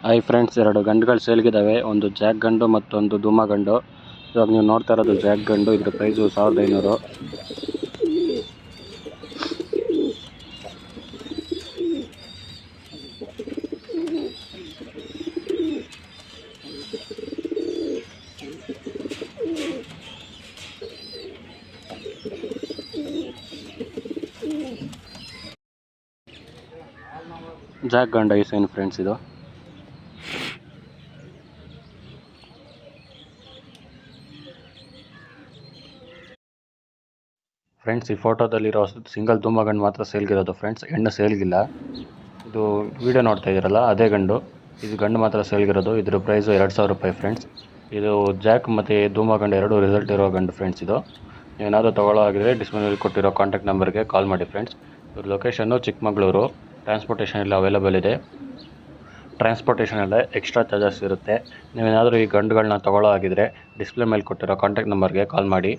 Hi friends, ಎರಡು ಗಂಡುಗಳು ಸೇಲ್ಗಿದ್ದಾವೆ. ಒಂದು Jack ಗಂಡು ಮತ್ತೊಂದು ಧೂಮ ಗಂಡು. ಇವಾಗ ನೀವು ನೋಡ್ತಾ ಇರೋದು ಜಾಕ್ ಗಂಡು. ಇದ್ರ ಪ್ರೈಸು 1500. ಜಾಕ್ ಗಂಡು ಐಸೇನು ಫ್ರೆಂಡ್ಸ್ ಇದು. ಫ್ರೆಂಡ್ಸ್, ಈ ಫೋಟೋದಲ್ಲಿರೋ ಸಿಂಗಲ್ ಧೂಮ ಗಂಡು ಮಾತ್ರ ಸೇಲ್ಗಿರೋದು ಫ್ರೆಂಡ್ಸ್. ಹೆಣ್ಣು ಸೇಲ್ಗಿಲ್ಲ. ಇದು ವಿಡಿಯೋ ನೋಡ್ತಾ ಇದ್ದೀರಲ್ಲ, ಅದೇ ಗಂಡು. ಇದು ಗಂಡು ಮಾತ್ರ ಸೇಲ್ಗಿರೋದು. ಇದ್ರ ಪ್ರೈಸು 2000 ರೂಪಾಯಿ ಫ್ರೆಂಡ್ಸ್. ಇದು ಜಾಕ್ ಮತ್ತು ಧೂಮ ಗಂಡು ಎರಡು ರಿಸಲ್ಟ್ ಇರೋ ಗಂಡು ಫ್ರೆಂಡ್ಸ್. ಇದು ನೀವೇನಾದರೂ ತೊಗೊಳ್ಳೋ ಆಗಿದ್ರೆ ಡಿಸ್ಪ್ಲೇನಲ್ಲಿ ಕೊಟ್ಟಿರೋ ಕಾಂಟ್ಯಾಕ್ಟ್ ನಂಬರ್ಗೆ ಕಾಲ್ ಮಾಡಿ ಫ್ರೆಂಡ್ಸ್. ಇವ್ರ ಲೊಕೇಶನ್ನು ಚಿಕ್ಕಮಗಳೂರು. ಟ್ರಾನ್ಸ್ಪೋರ್ಟೇಷನ್ ಎಲ್ಲ ಅವೈಲೇಬಲ್ ಇದೆ. ಟ್ರಾನ್ಸ್ಪೋರ್ಟೇಷನ್ ಎಲ್ಲ ಎಕ್ಸ್ಟ್ರಾ ಚಾರ್ಜಸ್ ಇರುತ್ತೆ. ನೀವೇನಾದರೂ ಈ ಗಂಡುಗಳನ್ನ ತೊಗೊಳ್ಳೋ ಆಗಿದ್ರೆ ಡಿಸ್ಪ್ಲೇ ಮೇಲೆ ಕೊಟ್ಟಿರೋ ಕಾಂಟ್ಯಾಕ್ಟ್ ನಂಬರ್ಗೆ ಕಾಲ್ ಮಾಡಿ.